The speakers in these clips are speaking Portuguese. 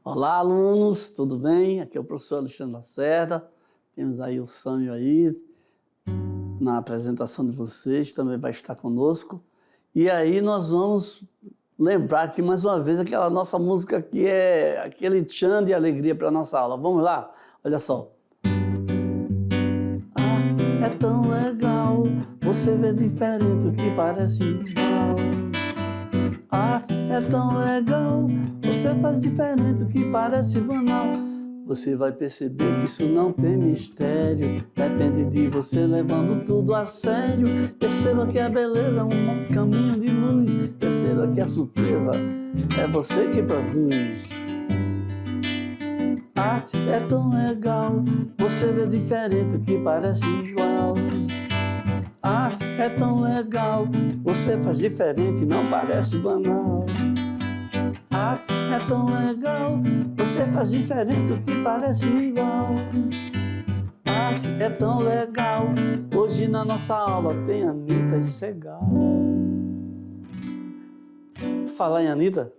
Olá, alunos, tudo bem? Aqui é o professor Alexandre Lacerda. Temos aí o Sânio aí na apresentação de vocês, também vai estar conosco. E aí nós vamos lembrar aqui mais uma vez aquela nossa música que é aquele tchan de alegria para a nossa aula. Vamos lá? Olha só. Ah, é tão legal, você vê diferente o que parece igual. Ah, é tão legal, você faz diferente o que parece banal. Você vai perceber que isso não tem mistério, depende de você levando tudo a sério. Perceba que a beleza é um caminho de luz, perceba que a surpresa é você que produz. Arte é tão legal, você vê diferente o que parece igual. Arte é tão legal, você faz diferente, não parece banal. Arte é tão legal, você faz diferente o que parece igual. Arte é tão legal, hoje na nossa aula tem Anitta e Segal. Falar em Anitta?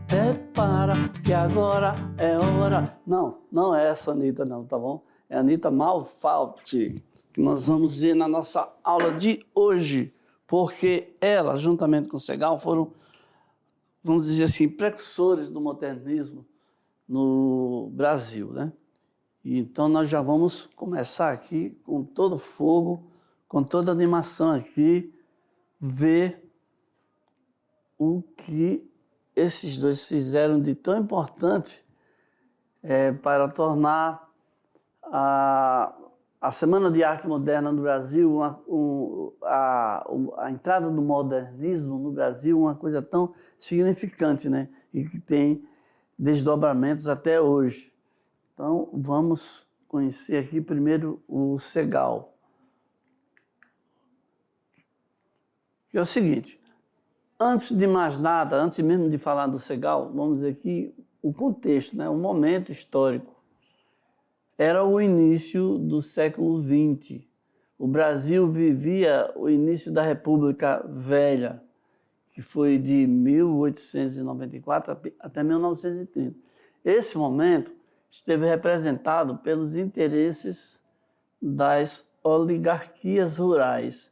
Repara que agora é hora. Não é essa Anitta não, tá bom? É Anitta Malfatti, que nós vamos ver na nossa aula de hoje, porque ela, juntamente com o Segal, foram, vamos dizer assim, precursores do modernismo no Brasil, né? E então nós já vamos começar aqui com todo fogo, com toda animação aqui, ver o que esses dois fizeram de tão importante para tornar a Semana de Arte Moderna no Brasil, a entrada do modernismo no Brasil, uma coisa tão significante, né? E que tem desdobramentos até hoje. Então, vamos conhecer aqui primeiro o Segal. Que é o seguinte, antes de mais nada, antes mesmo de falar do Segal, vamos dizer aqui o contexto, né? O momento histórico. Era o início do século XX. O Brasil vivia o início da República Velha, que foi de 1894 até 1930. Esse momento esteve representado pelos interesses das oligarquias rurais,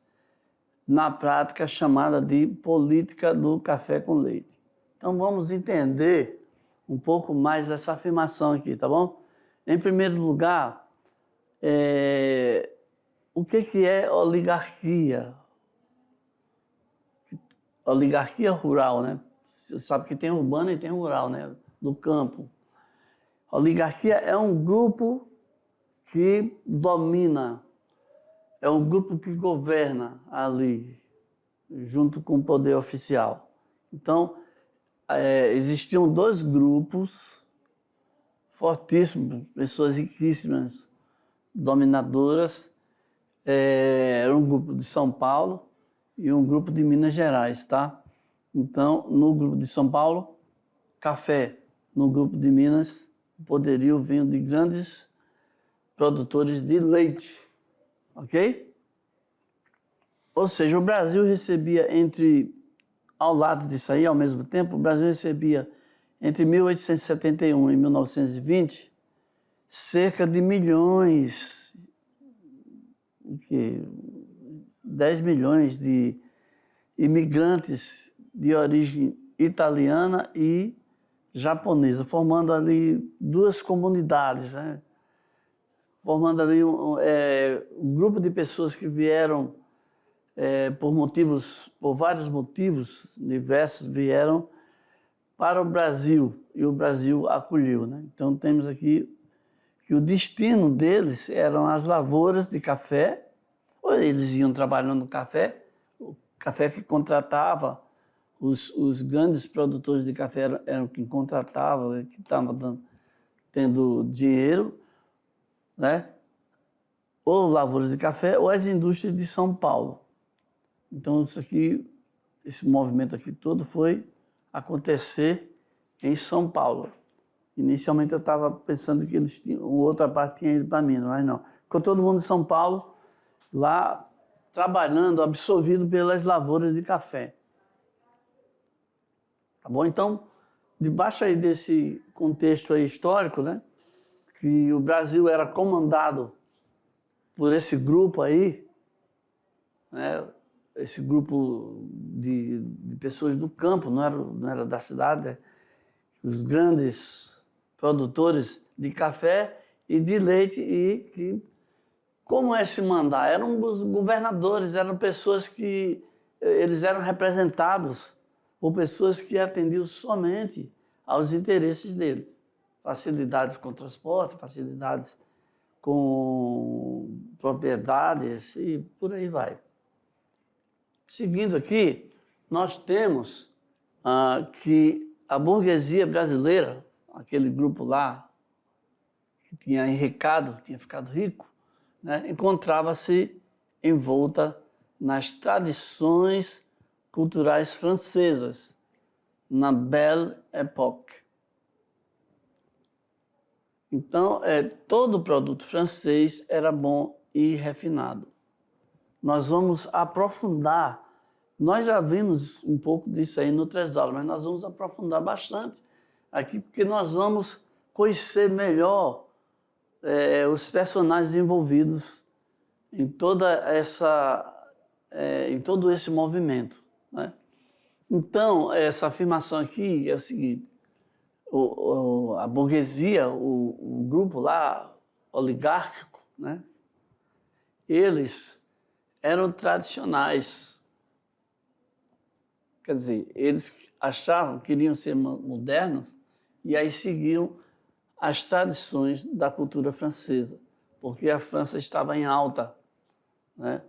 na prática chamada de política do café com leite. Então vamos entender um pouco mais essa afirmação aqui, tá bom? Em primeiro lugar, o que é oligarquia? Oligarquia rural, né? Você sabe que tem urbana e tem rural, né? Do campo. Oligarquia é um grupo que domina, é um grupo que governa ali, junto com o poder oficial. Então, existiam dois grupos fortíssimos, pessoas riquíssimas, dominadoras. Era um grupo de São Paulo e um grupo de Minas Gerais, tá? Então, no grupo de São Paulo, café. No grupo de Minas, o poderio vinha de grandes produtores de leite, ok? Ou seja, o Brasil recebia ao lado disso aí, ao mesmo tempo, o Brasil recebia entre 1871 e 1920 cerca de 10 milhões de imigrantes de origem italiana e japonesa, formando ali duas comunidades, né? Formando ali um grupo de pessoas que vieram por vários motivos diversos, vieram para o Brasil e o Brasil acolheu, né? Então temos aqui que o destino deles eram as lavouras de café, ou eles iam trabalhando no café, o café que contratava, os grandes produtores de café eram quem contratava, que estavam tendo dinheiro, né? Ou lavouras de café, ou as indústrias de São Paulo. Então esse movimento aqui todo foi acontecer em São Paulo. Inicialmente eu estava pensando que eles tinham, outra parte tinha ido para Minas, mas não. Ficou todo mundo em São Paulo, lá trabalhando, absorvido pelas lavouras de café. Tá bom? Então, debaixo aí desse contexto aí histórico, né, que o Brasil era comandado por esse grupo aí, né, esse grupo de pessoas do campo, não era da cidade, né, os grandes produtores de café e de leite e que, como é se mandar? Eram os governadores, eram pessoas que eles eram representados por pessoas que atendiam somente aos interesses dele. Facilidades com transporte, facilidades com propriedades e por aí vai. Seguindo aqui, nós temos que a burguesia brasileira, aquele grupo lá, que tinha enricado, tinha ficado rico, né, encontrava-se envolta nas tradições culturais francesas, na Belle Époque. Então, todo produto francês era bom e refinado. Nós vamos aprofundar, nós já vimos um pouco disso aí em outras aulas, mas nós vamos aprofundar bastante aqui, porque nós vamos conhecer melhor os personagens envolvidos em em todo esse movimento, né? Então, essa afirmação aqui é o seguinte: a burguesia, o grupo lá oligárquico, né? Eles eram tradicionais, quer dizer, eles achavam que queriam ser modernos e aí seguiam as tradições da cultura francesa, porque a França estava em alta, né?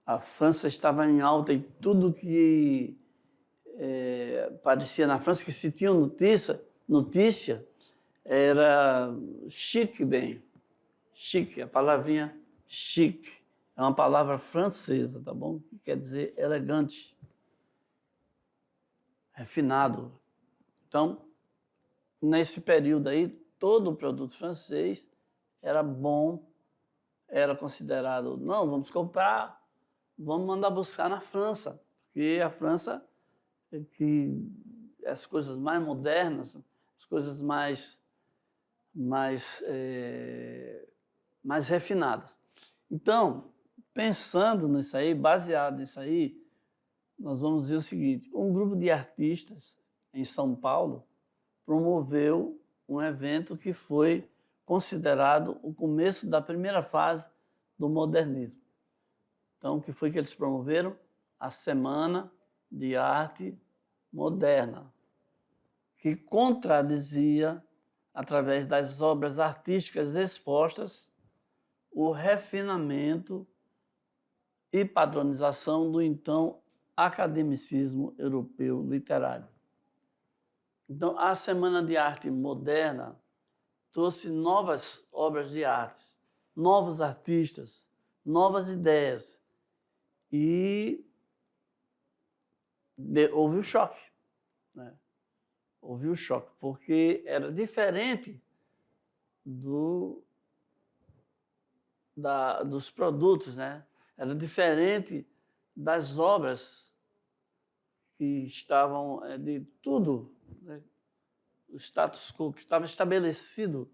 A França estava em alta e tudo que parecia na França, que se tinha notícia era chique bem. Chique, a palavrinha chique é uma palavra francesa, tá bom? Que quer dizer elegante, refinado. Então, nesse período aí, todo o produto francês era bom, era considerado, não, vamos comprar, vamos mandar buscar na França, porque a França é que as coisas mais modernas, as coisas mais refinadas. Então, pensando nisso aí, baseado nisso aí, nós vamos dizer o seguinte: um grupo de artistas em São Paulo promoveu um evento que foi considerado o começo da primeira fase do modernismo. Então, o que foi que eles promoveram? A Semana de Arte Moderna, que contradizia, através das obras artísticas expostas, o refinamento e padronização do então academicismo europeu literário. Então, a Semana de Arte Moderna trouxe novas obras de arte, novos artistas, novas ideias e houve o choque, né? Houve o choque, porque era diferente dos produtos, né? Era diferente das obras que estavam de tudo, né? O status quo que estava estabelecido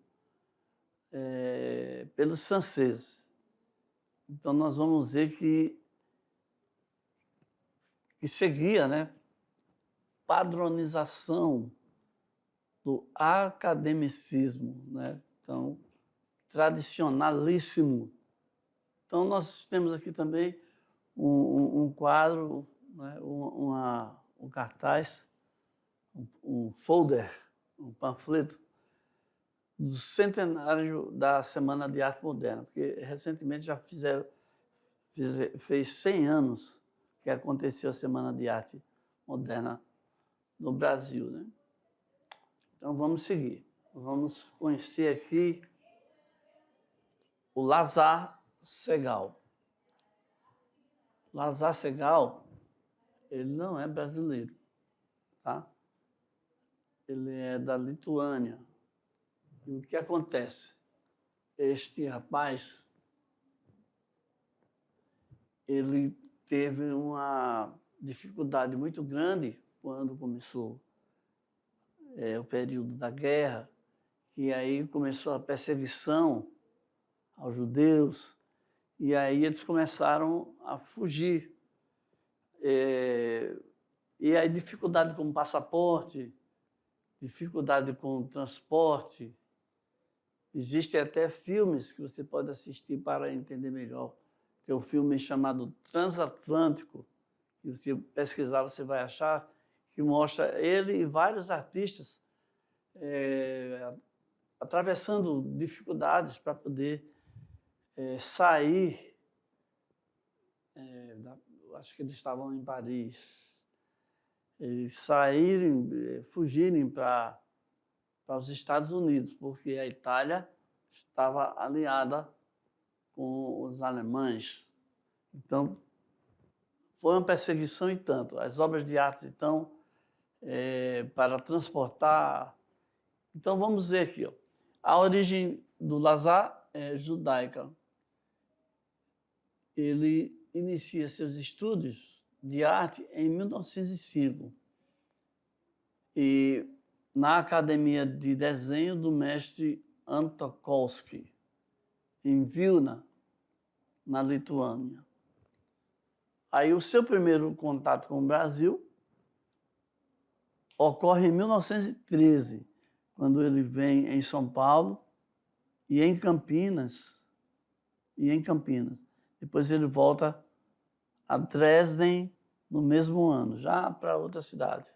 pelos franceses. Então, nós vamos ver que seguia, né, padronização do academicismo, né? Então, tradicionalíssimo. Então, nós temos aqui também um quadro, né, um cartaz, um folder, um panfleto do centenário da Semana de Arte Moderna, porque recentemente já fez 100 anos que aconteceu a Semana de Arte Moderna no Brasil, né? Então, vamos seguir. Vamos conhecer aqui o Lazar Segal. Lazar Segal, ele não é brasileiro, tá? Ele é da Lituânia. E o que acontece? Este rapaz, ele teve uma dificuldade muito grande quando começou o período da guerra, e aí começou a perseguição aos judeus, e aí eles começaram a fugir. E aí dificuldade com passaporte, dificuldade com transporte. Existem até filmes que você pode assistir para entender melhor. Tem um filme chamado Transatlântico, que você pesquisar, você vai achar, que mostra ele e vários artistas atravessando dificuldades para poder sair. Acho que eles estavam em Paris. Eles saírem, fugirem para os Estados Unidos, porque a Itália estava aliada com os alemães. Então, foi uma perseguição e tanto. As obras de arte, então, para transportar. Então, vamos ver aqui. Ó. A origem do Lazar é judaica. Ele inicia seus estudos de arte em 1905. E na Academia de Desenho do mestre Antokolsky, em Vilna, na Lituânia. Aí o seu primeiro contato com o Brasil ocorre em 1913, quando ele vem em São Paulo e em Campinas. Depois ele volta a Dresden no mesmo ano, já para outra cidade.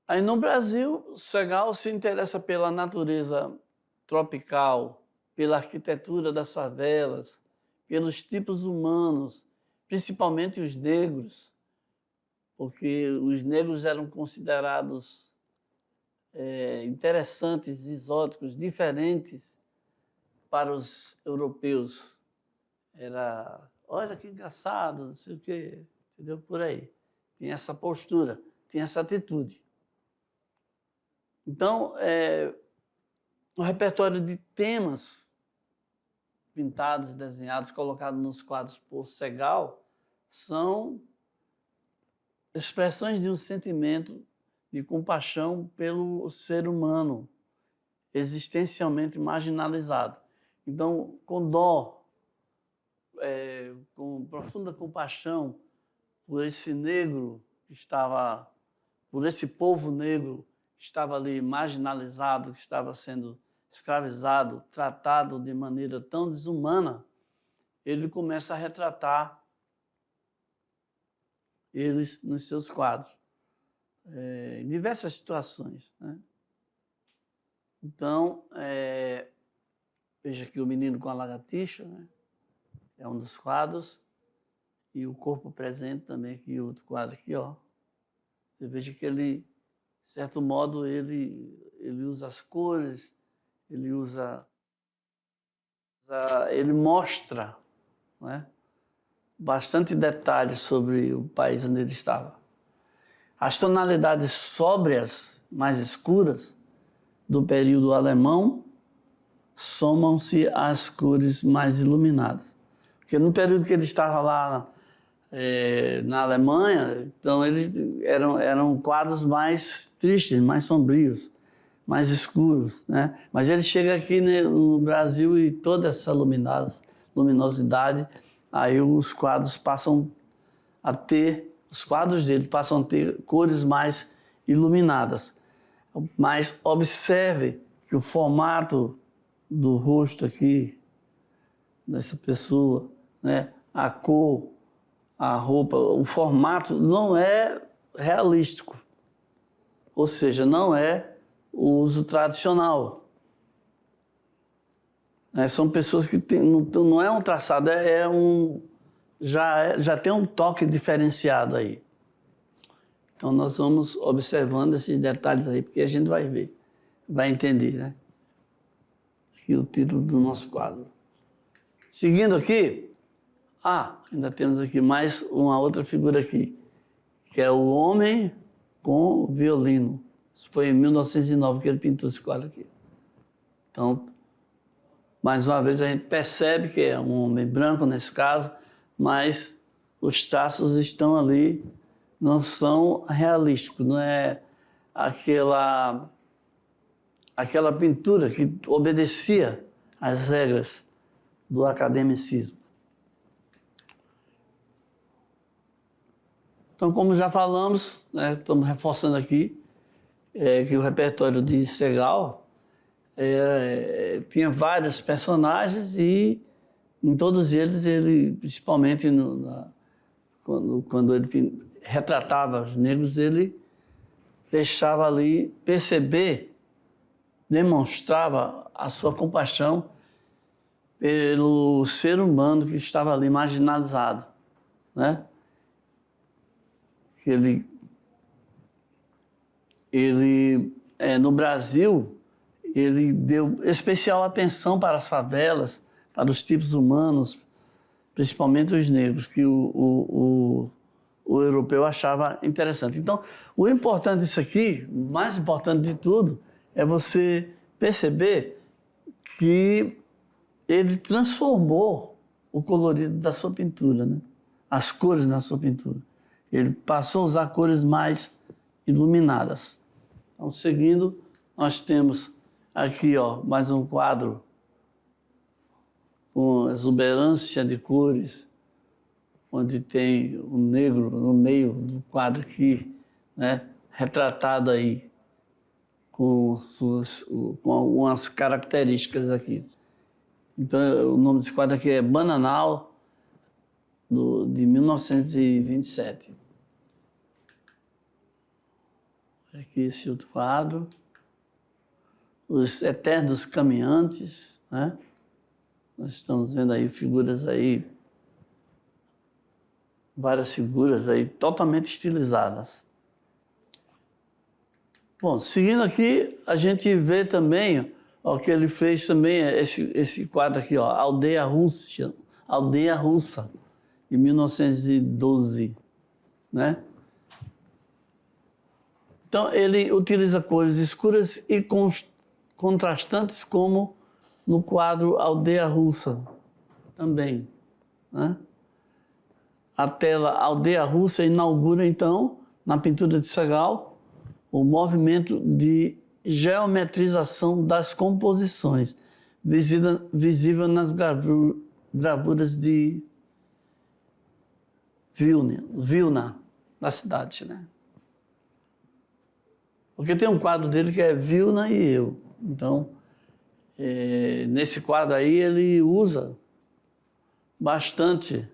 Aí no Brasil, Segal se interessa pela natureza tropical, pela arquitetura das favelas, pelos tipos humanos, principalmente os negros, porque os negros eram considerados interessantes, exóticos, diferentes para os europeus. Era, olha que engraçado, não sei o quê, entendeu? Por aí. Tem essa postura, tem essa atitude. Então, o repertório de temas pintados, desenhados, colocados nos quadros por Segal são expressões de um sentimento de compaixão pelo ser humano existencialmente marginalizado. Então, com dó, com profunda compaixão por esse negro que estava, por esse povo negro que estava ali marginalizado, que estava sendo escravizado, tratado de maneira tão desumana, ele começa a retratar eles nos seus quadros, em diversas situações, né? Então, veja aqui o Menino com a Lagartixa, né? É um dos quadros, e o Corpo Presente também, aqui, outro quadro aqui, ó. Você veja que ele, de certo modo, ele usa as cores, ele mostra, né, bastante detalhes sobre o país onde ele estava. As tonalidades sóbrias, mais escuras, do período alemão, somam-se às cores mais iluminadas. Porque no período que ele estava lá na Alemanha, então eles eram quadros mais tristes, mais sombrios, mais escuros, né? Mas ele chega aqui, né, no Brasil, e toda essa luminosidade, aí os quadros dele passam a ter cores mais iluminadas. Mas observe que o formato do rosto aqui, dessa pessoa, né, a cor, a roupa, o formato não é realístico. Ou seja, não é o uso tradicional. São pessoas que não é um traçado, já tem um toque diferenciado aí. Então nós vamos observando esses detalhes aí, porque a gente vai ver, vai entender, né? Aqui o título do nosso quadro. Seguindo aqui, ainda temos aqui mais uma outra figura aqui, que é o Homem com Violino. Isso foi em 1909 que ele pintou esse quadro aqui. Então, mais uma vez a gente percebe que é um homem branco nesse caso, mas os traços estão ali não são realísticos, não é aquela pintura que obedecia às regras do academicismo. Então, como já falamos, né, estamos reforçando aqui, que o repertório de Segal tinha vários personagens e em todos eles, ele, principalmente quando ele retratava os negros, ele deixava ali perceber, demonstrava a sua compaixão pelo ser humano que estava ali marginalizado, né? Ele no Brasil, ele deu especial atenção para as favelas, para os tipos humanos, principalmente os negros, que o europeu achava interessante. Então, o importante disso aqui, o mais importante de tudo, é você perceber que ele transformou o colorido da sua pintura, né? As cores na sua pintura. Ele passou a usar cores mais iluminadas. Então, seguindo, nós temos aqui mais um quadro com exuberância de cores, onde tem o negro no meio do quadro aqui, né, retratado aí, com algumas características aqui. Então, o nome desse quadro aqui é Bananal, de 1927. Aqui esse outro quadro, Os Eternos Caminhantes, né? Nós estamos vendo aí figuras aí, várias figuras aí totalmente estilizadas. Bom, seguindo aqui, a gente vê também que ele fez também esse quadro aqui, Aldeia Russa, de 1912, né? Então, ele utiliza cores escuras e contrastantes, como no quadro Aldeia Russa também, né? A tela Aldeia Russa inaugura, então, na pintura de Segal, o movimento de geometrização das composições, visível nas gravuras de Vilna, da cidade, né? Porque tem um quadro dele que é Vilna e eu. Então, nesse quadro aí, ele usa bastante.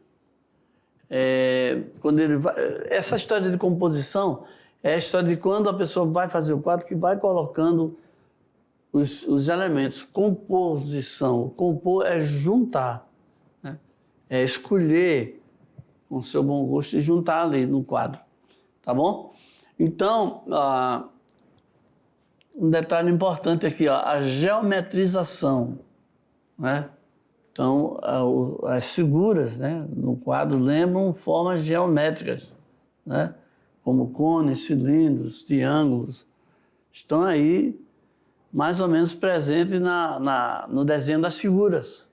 Quando ele vai, essa história de composição é a história de quando a pessoa vai fazer o quadro, que vai colocando os elementos. Composição. Compor é juntar, né? É escolher com seu bom gosto e juntar ali no quadro. Tá bom? Então, um detalhe importante aqui, a geometrização, né? Então, as figuras, né, no quadro lembram formas geométricas, né? Como cones, cilindros, triângulos. Estão aí mais ou menos presentes no desenho das figuras.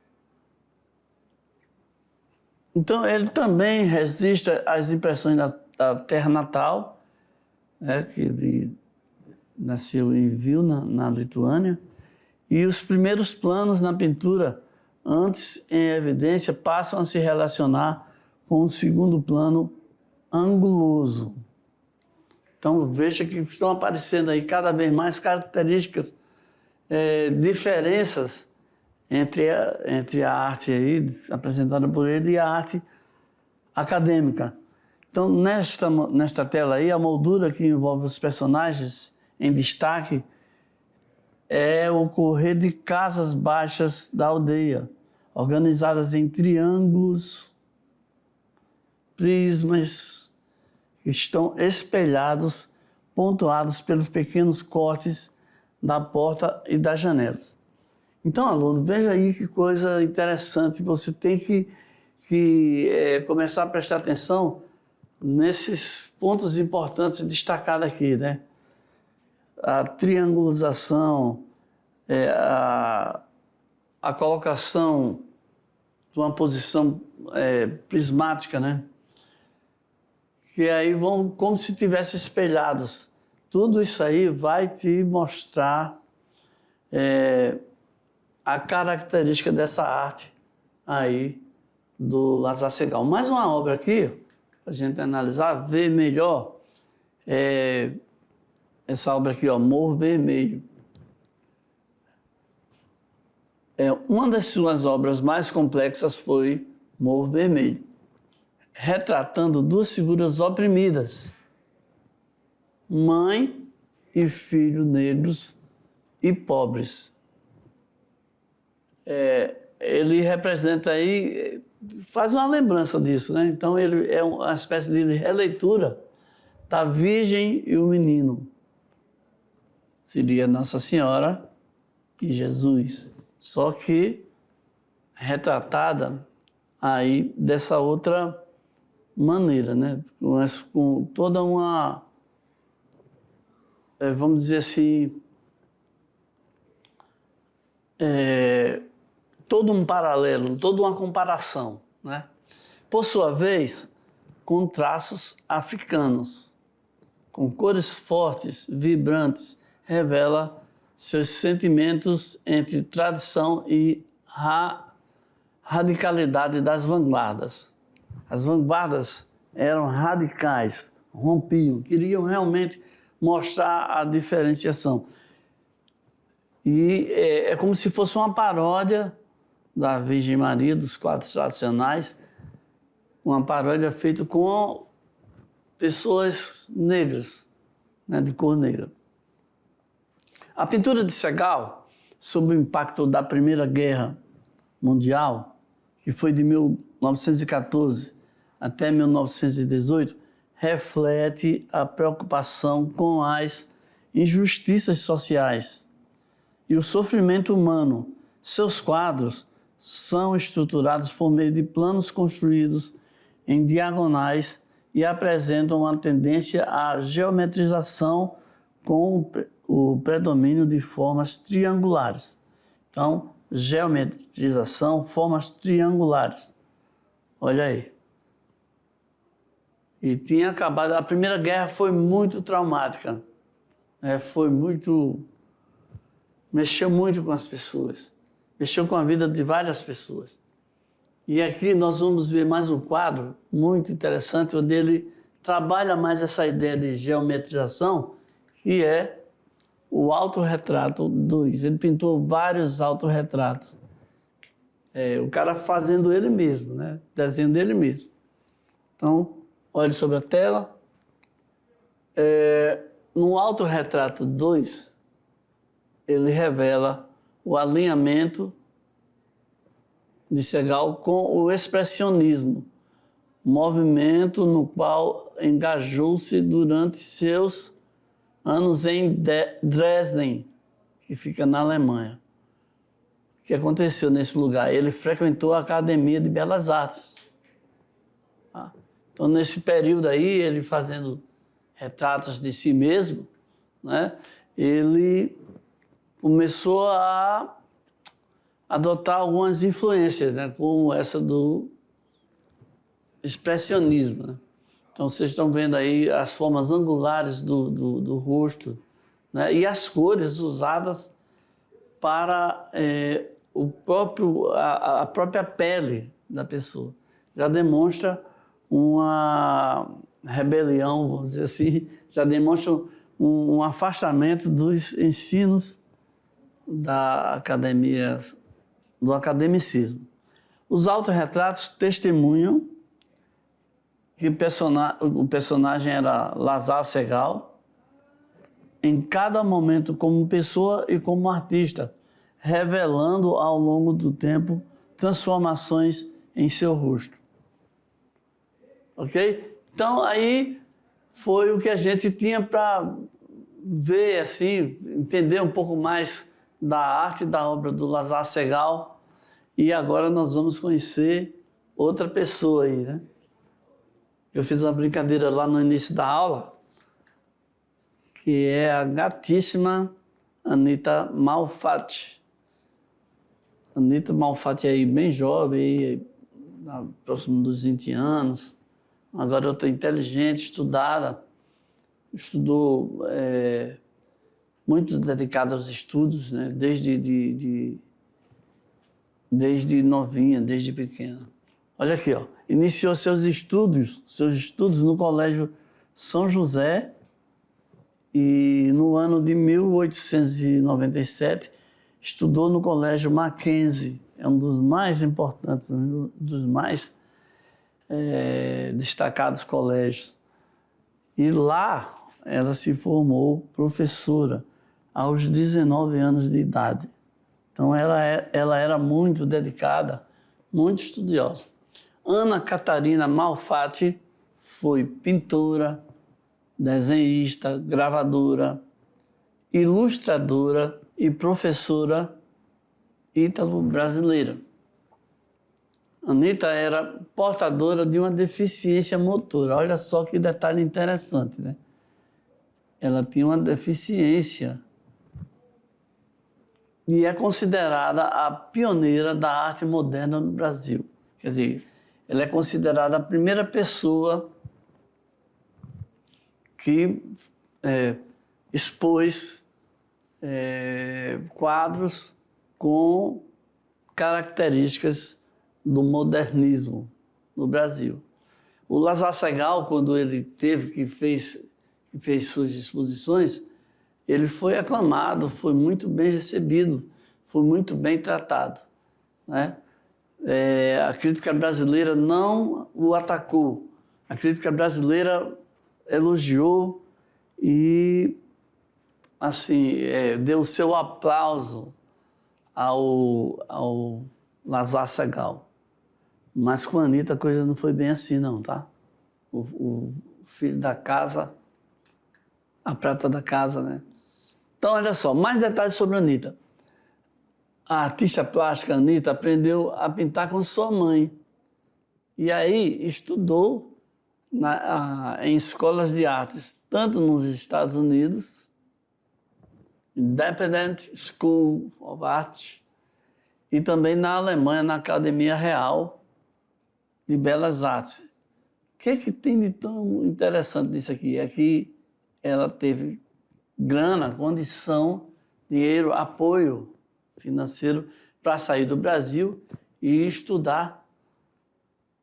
Então, ele também registra as impressões da terra natal, né, que ele nasceu em Vilna, na Lituânia, e os primeiros planos na pintura, antes em evidência, passam a se relacionar com o segundo plano anguloso. Então, veja que estão aparecendo aí cada vez mais características, diferenças entre a arte aí, apresentada por ele, e a arte acadêmica. Então, nesta tela aí, a moldura que envolve os personagens em destaque é o ocorrer de casas baixas da aldeia, organizadas em triângulos, prismas, que estão espelhados, pontuados pelos pequenos cortes da porta e das janelas. Então, aluno, veja aí que coisa interessante. Você tem que começar a prestar atenção nesses pontos importantes destacados aqui, né? A triangulização, a colocação de uma posição prismática, né? que aí vão como se tivessem espelhados. Tudo isso aí vai te mostrar a característica dessa arte aí do Lázaro Segall. Mais uma obra aqui, para a gente analisar, ver melhor, essa obra aqui, ó, Morro Vermelho. Uma das suas obras mais complexas foi Morro Vermelho, retratando duas figuras oprimidas, mãe e filho negros e pobres. Ele representa aí, faz uma lembrança disso, né? Então ele é uma espécie de releitura da Virgem e o Menino. Seria Nossa Senhora e Jesus, só que retratada aí dessa outra maneira, né? Com toda uma, vamos dizer assim, todo um paralelo, toda uma comparação, né? Por sua vez, com traços africanos, com cores fortes, vibrantes, revela seus sentimentos entre tradição e radicalidade das vanguardas. As vanguardas eram radicais, rompiam, queriam realmente mostrar a diferenciação. E é como se fosse uma paródia da Virgem Maria, dos quadros tradicionais, uma paródia feita com pessoas negras, né, de cor negra. A pintura de Segall, sob o impacto da Primeira Guerra Mundial, que foi de 1914 até 1918, reflete a preocupação com as injustiças sociais e o sofrimento humano. Seus quadros são estruturados por meio de planos construídos em diagonais e apresentam uma tendência à geometrização com o predomínio de formas triangulares. Então, geometrização, formas triangulares. Olha aí. E tinha acabado, a Primeira Guerra foi muito traumática, mexeu muito com as pessoas, mexeu com a vida de várias pessoas. E aqui nós vamos ver mais um quadro muito interessante, onde ele trabalha mais essa ideia de geometrização, que é o Autorretrato 2. Ele pintou vários autorretratos. O cara fazendo ele mesmo, né? Desenhando ele mesmo. Então, olhe sobre a tela. No Autorretrato 2, ele revela o alinhamento de Segall com o expressionismo, movimento no qual engajou-se durante seus anos em Dresden, que fica na Alemanha. O que aconteceu nesse lugar? Ele frequentou a Academia de Belas Artes. Então, nesse período aí, ele fazendo retratos de si mesmo, né, ele começou a adotar algumas influências, né, como essa do expressionismo, né? Então, vocês estão vendo aí as formas angulares do rosto, né, e as cores usadas para a própria pele da pessoa. Já demonstra uma rebelião, vamos dizer assim, já demonstra um afastamento dos ensinos da academia, do academicismo. Os autorretratos testemunham que o personagem era Lázaro Segall, em cada momento como pessoa e como artista, revelando ao longo do tempo transformações em seu rosto. Ok? Então, aí foi o que a gente tinha para ver, assim, entender um pouco mais da arte, da obra do Lázaro Segall. E agora nós vamos conhecer outra pessoa aí, né? Eu fiz uma brincadeira lá no início da aula, que é a gatíssima Anita Malfatti. Anita Malfatti aí bem jovem, próximo dos 20 anos, uma garota inteligente, estudada, estudou muito dedicada aos estudos, né? Desde novinha, desde pequena. Olha aqui, ó. Iniciou seus estudos no Colégio São José e no ano de 1897 estudou no Colégio Mackenzie, é um dos mais importantes, um dos mais destacados colégios. E lá ela se formou professora aos 19 anos de idade. Então ela era muito dedicada, muito estudiosa. Ana Catarina Malfatti foi pintora, desenhista, gravadora, ilustradora e professora ítalo-brasileira. Anita era portadora de uma deficiência motora. Olha só que detalhe interessante, né? Ela tinha uma deficiência e é considerada a pioneira da arte moderna no Brasil. Quer dizer, ela é considerada a primeira pessoa que expôs quadros com características do modernismo no Brasil. O Lazar Segall, quando ele fez suas exposições, ele foi aclamado, foi muito bem recebido, foi muito bem tratado, né? A crítica brasileira não o atacou, a crítica brasileira elogiou e assim, deu o seu aplauso ao Lazar Segall. Mas com a Anita a coisa não foi bem assim não, tá? O filho da casa, a prata da casa, né? Então, olha só, mais detalhes sobre a Anita. A artista plástica Anita aprendeu a pintar com sua mãe. E aí estudou em escolas de artes, tanto nos Estados Unidos, Independent School of Art, e também na Alemanha, na Academia Real de Belas Artes. O que tem de tão interessante nisso aqui? É que ela teve grana, condição, dinheiro, apoio financeiro para sair do Brasil e estudar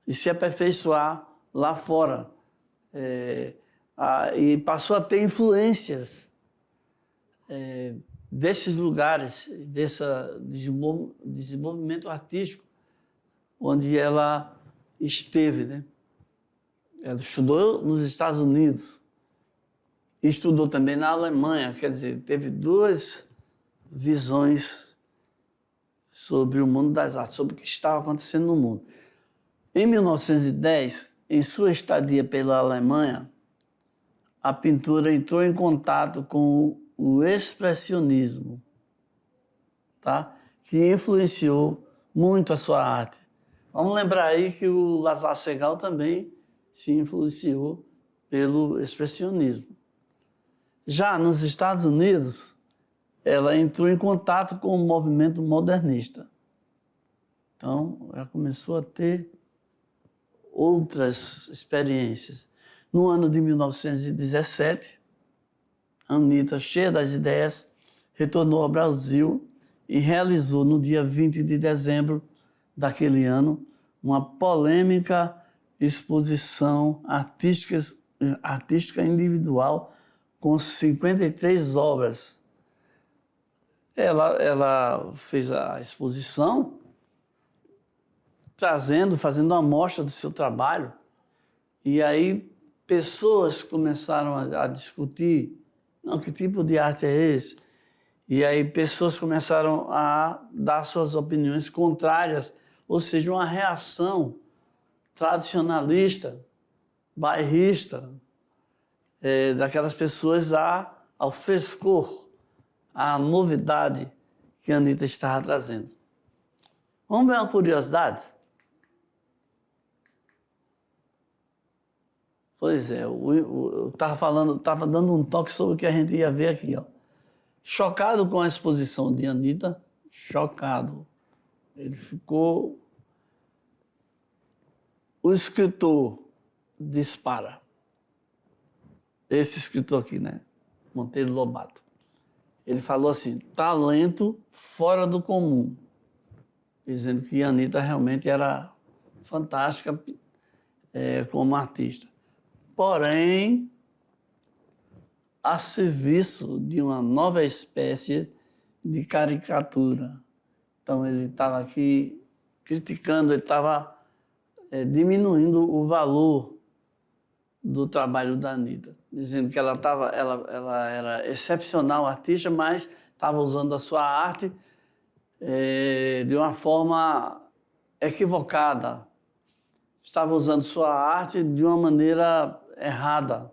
e se aperfeiçoar lá fora. E passou a ter influências desses lugares, desse desenvolvimento artístico onde ela esteve, né? Ela estudou nos Estados Unidos, estudou também na Alemanha, quer dizer, teve duas visões sobre o mundo das artes, sobre o que estava acontecendo no mundo. Em 1910, em sua estadia pela Alemanha, a pintura entrou em contato com o expressionismo, tá? Que influenciou muito a sua arte. Vamos lembrar aí que o Lazar Segall também se influenciou pelo expressionismo. Já nos Estados Unidos, ela entrou em contato com o movimento modernista. Então, ela começou a ter outras experiências. No ano de 1917, a Anita, cheia das ideias, retornou ao Brasil e realizou, no dia 20 de dezembro daquele ano, uma polêmica exposição artística individual com 53 obras. Ela fez a exposição fazendo uma amostra do seu trabalho, e aí pessoas começaram a discutir, não, que tipo de arte é esse? E aí pessoas começaram a dar suas opiniões contrárias, ou seja, uma reação tradicionalista, bairrista, daquelas pessoas ao frescor, à novidade que a Anita estava trazendo. Vamos ver uma curiosidade? Pois é, eu estava dando um toque sobre o que a gente ia ver aqui, ó. Chocado com a exposição de Anita, chocado. Ele ficou... O escritor dispara. Esse escritor aqui, né? Monteiro Lobato. Ele falou assim, talento fora do comum, dizendo que Anitta realmente era fantástica como artista. Porém, a serviço de uma nova espécie de caricatura. Então, ele estava aqui criticando, ele estava diminuindo o valor do trabalho da Anitta, dizendo que ela era excepcional artista, mas estava usando a sua arte de uma forma equivocada. Estava usando sua arte de uma maneira errada.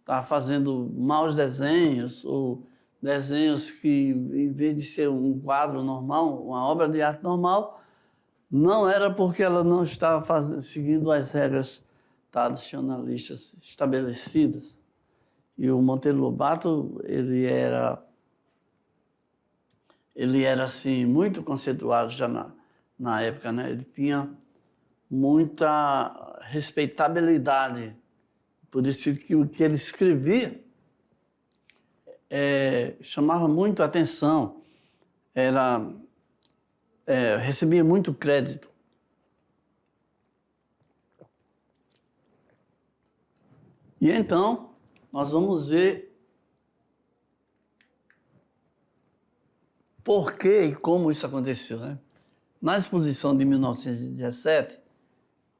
Estava fazendo maus desenhos, ou desenhos que, em vez de ser um quadro normal, uma obra de arte normal, não era porque ela não estava seguindo as regras tradicionalistas estabelecidas. E o Monteiro Lobato, ele era assim, muito conceituado já na época, né? Ele tinha muita respeitabilidade. Por isso que o que ele escrevia chamava muito a atenção, recebia muito crédito. E então, nós vamos ver por que e como isso aconteceu, né? Na exposição de 1917,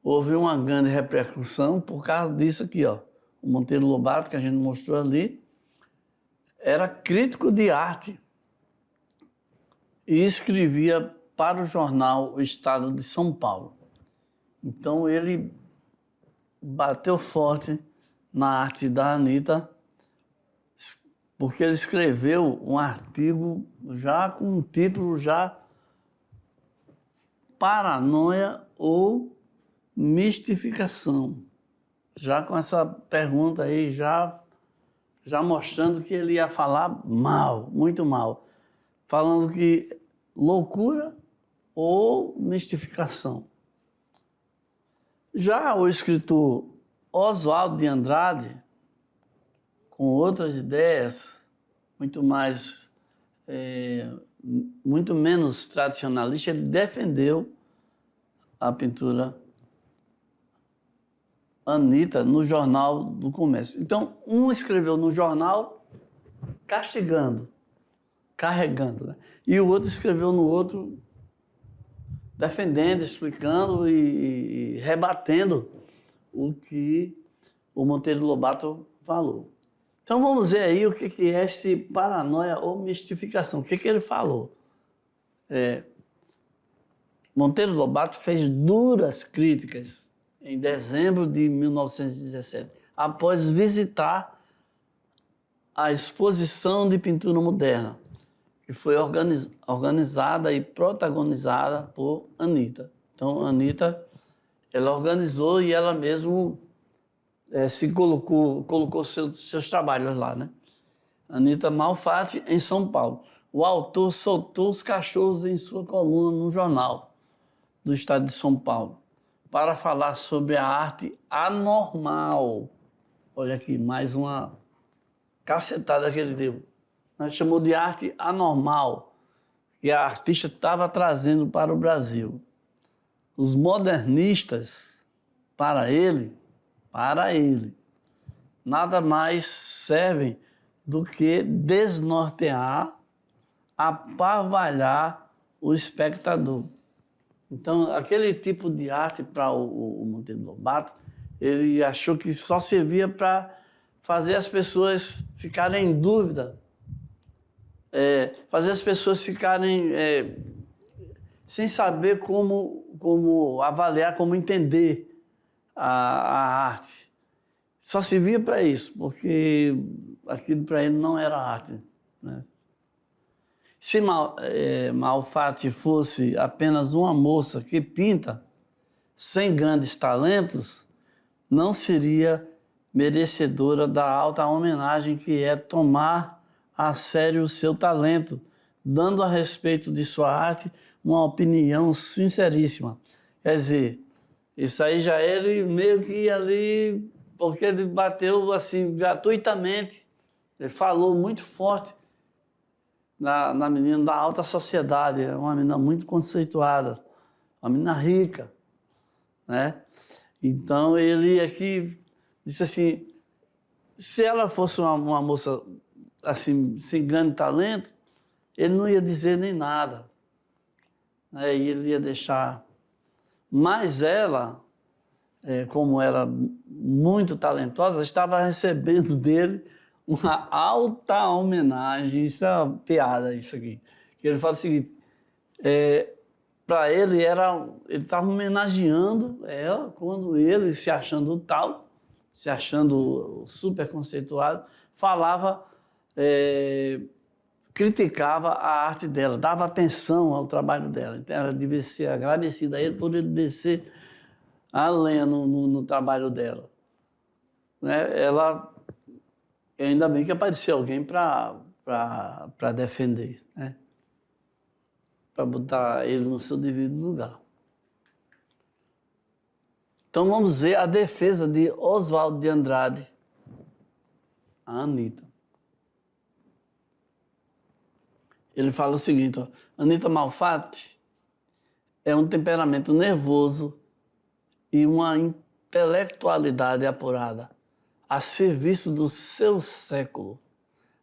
houve uma grande repercussão por causa disso aqui, ó. O Monteiro Lobato, que a gente mostrou ali, era crítico de arte e escrevia para o jornal O Estado de São Paulo. Então, ele bateu forte na arte da Anitta, porque ele escreveu um artigo já com um título já Paranoia ou Mistificação. Já com essa pergunta aí, já mostrando que ele ia falar mal, muito mal. Falando que loucura ou mistificação. Já o escritor Oswaldo de Andrade, com outras ideias, muito menos tradicionalista, ele defendeu a pintura Anitta no Jornal do Comércio. Então, um escreveu no jornal castigando, carregando, né? E o outro escreveu no outro defendendo, explicando e rebatendo o que o Monteiro Lobato falou. Então vamos ver aí o que é esse paranoia ou mistificação. O que ele falou? Monteiro Lobato fez duras críticas em dezembro de 1917, após visitar a exposição de pintura moderna, que foi organizada e protagonizada por Anitta. Então, Anitta, ela organizou e ela mesmo se colocou seus trabalhos lá, né? Anitta Malfatti, em São Paulo. O autor soltou os cachorros em sua coluna no jornal do estado de São Paulo para falar sobre a arte anormal. Olha aqui, mais uma cacetada que ele deu. Chamou de arte anormal, que a artista estava trazendo para o Brasil. Os modernistas, para ele, nada mais servem do que desnortear, apavalhar o espectador. Então, aquele tipo de arte para o Monteiro Lobato, ele achou que só servia para fazer as pessoas ficarem em dúvida, fazer as pessoas ficarem sem saber como avaliar, como entender a arte. Só servia para isso, porque aquilo para ele não era arte, né? Se Malfatti fosse apenas uma moça que pinta, sem grandes talentos, não seria merecedora da alta homenagem que é tomar a sério o seu talento, dando a respeito de sua arte uma opinião sinceríssima. Quer dizer, Isso aí já ele meio que ia ali, porque ele bateu assim, gratuitamente. Ele falou muito forte na menina da alta sociedade, uma menina muito conceituada, uma menina rica, né? Então ele aqui disse assim, se ela fosse uma moça assim, sem grande talento, ele não ia dizer nem nada, né? E ele ia deixar. Mas ela, como era muito talentosa, estava recebendo dele uma alta homenagem. Isso é uma piada, isso aqui. Ele fala o seguinte, para ele, ele estava homenageando ela quando ele, se achando tal, se achando super conceituado, falava, criticava a arte dela, dava atenção ao trabalho dela. Então, ela devia ser agradecida a ele por ele descer a lenha no trabalho dela. Né? Ela, ainda bem que apareceu alguém para defender, né? Para botar ele no seu devido lugar. Então vamos ver a defesa de Oswaldo de Andrade, a Anita. Ele fala o seguinte, ó, Anita Malfatti é um temperamento nervoso e uma intelectualidade apurada a serviço do seu século.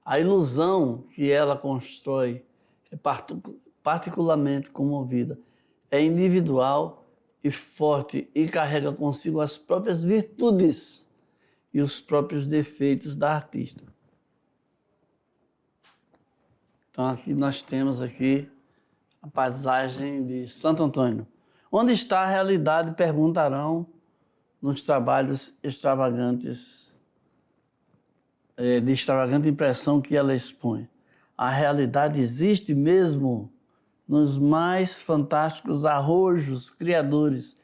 A ilusão que ela constrói é particularmente comovida, é individual e forte e carrega consigo as próprias virtudes e os próprios defeitos da artista. Então aqui nós temos aqui a paisagem de Santo Antônio. Onde está a realidade, perguntarão nos trabalhos extravagantes, de extravagante impressão que ela expõe. A realidade existe mesmo nos mais fantásticos arrojos criadores.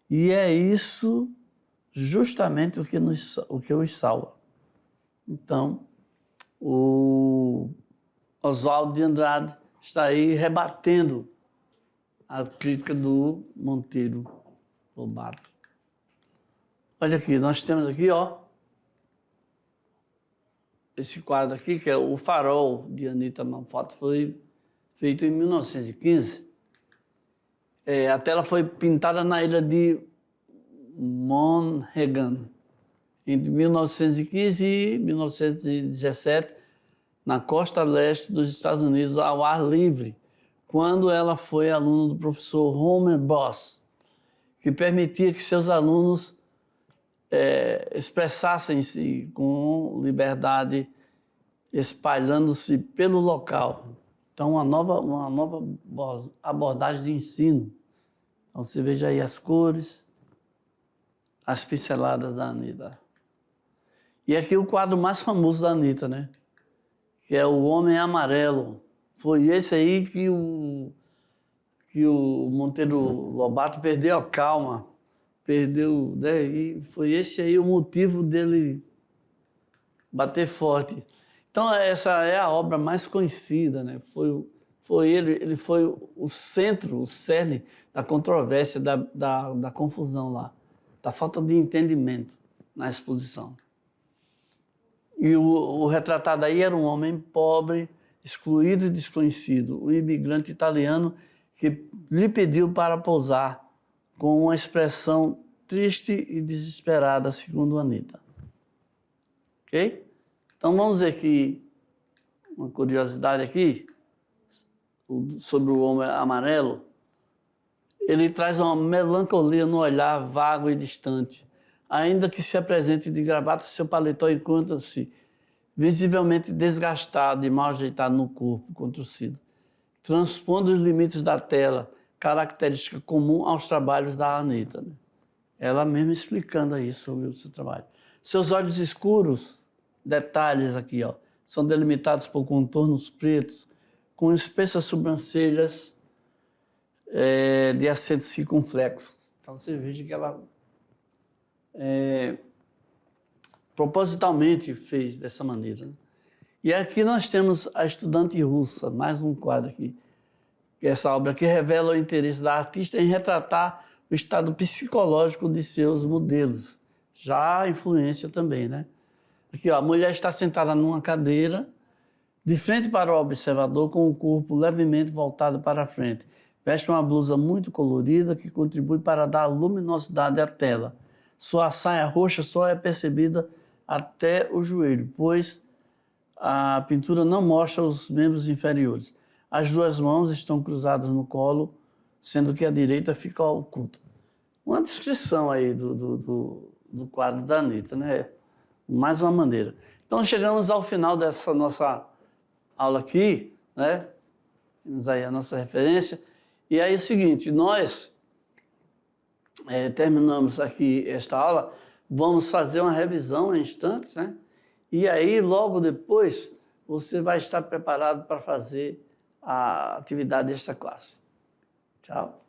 E é isso justamente o que os salva. Então, o Oswaldo de Andrade está aí rebatendo a crítica do Monteiro Lobato. Olha aqui, nós temos aqui, ó, esse quadro aqui, que é O Farol, de Anita Malfatti, foi feito em 1915. A tela foi pintada na ilha de Monhegan, entre 1915 e 1917, na costa leste dos Estados Unidos, ao ar livre, quando ela foi aluna do professor Homer Boss, que permitia que seus alunos expressassem-se com liberdade, espalhando-se pelo local. Então, uma nova abordagem de ensino. Então, você veja aí as cores, as pinceladas da Anita. E aqui o quadro mais famoso da Anita, né? Que é O Homem Amarelo. Foi esse aí que o Monteiro Lobato perdeu a calma. Perdeu, né? E foi esse aí o motivo dele bater forte. Então, essa é a obra mais conhecida, né? Ele foi o centro, o cerne da controvérsia, da confusão lá, da falta de entendimento na exposição. E o retratado aí era um homem pobre, excluído e desconhecido, um imigrante italiano que lhe pediu para posar com uma expressão triste e desesperada, segundo Anita. Ok? Então vamos ver aqui uma curiosidade aqui sobre o Homem Amarelo. Ele traz uma melancolia no olhar vago e distante, ainda que se apresente de gravata, seu paletó encontra-se visivelmente desgastado e mal ajeitado no corpo, contorcido, transpondo os limites da tela, característica comum aos trabalhos da Anita, né? Ela mesma explicando aí sobre o seu trabalho. Seus olhos escuros, detalhes aqui, ó, são delimitados por contornos pretos, com espessas sobrancelhas de acento circunflexo. Então você veja que ela propositalmente fez dessa maneira, né? E aqui nós temos A Estudante Russa, mais um quadro aqui. Essa obra aqui revela o interesse da artista em retratar o estado psicológico de seus modelos. Já a influência também, né? Aqui, ó, a mulher está sentada numa cadeira, de frente para o observador, com o corpo levemente voltado para a frente. Veste uma blusa muito colorida que contribui para dar luminosidade à tela. Sua saia roxa só é percebida até o joelho, pois a pintura não mostra os membros inferiores. As duas mãos estão cruzadas no colo, sendo que a direita fica oculta. Uma descrição aí do quadro da Anitta, né? Mais uma maneira. Então, chegamos ao final dessa nossa aula aqui, né? Temos aí a nossa referência. E aí é o seguinte, nós terminamos aqui esta aula, vamos fazer uma revisão em instantes, né? E aí, logo depois, você vai estar preparado para fazer a atividade desta classe. Tchau.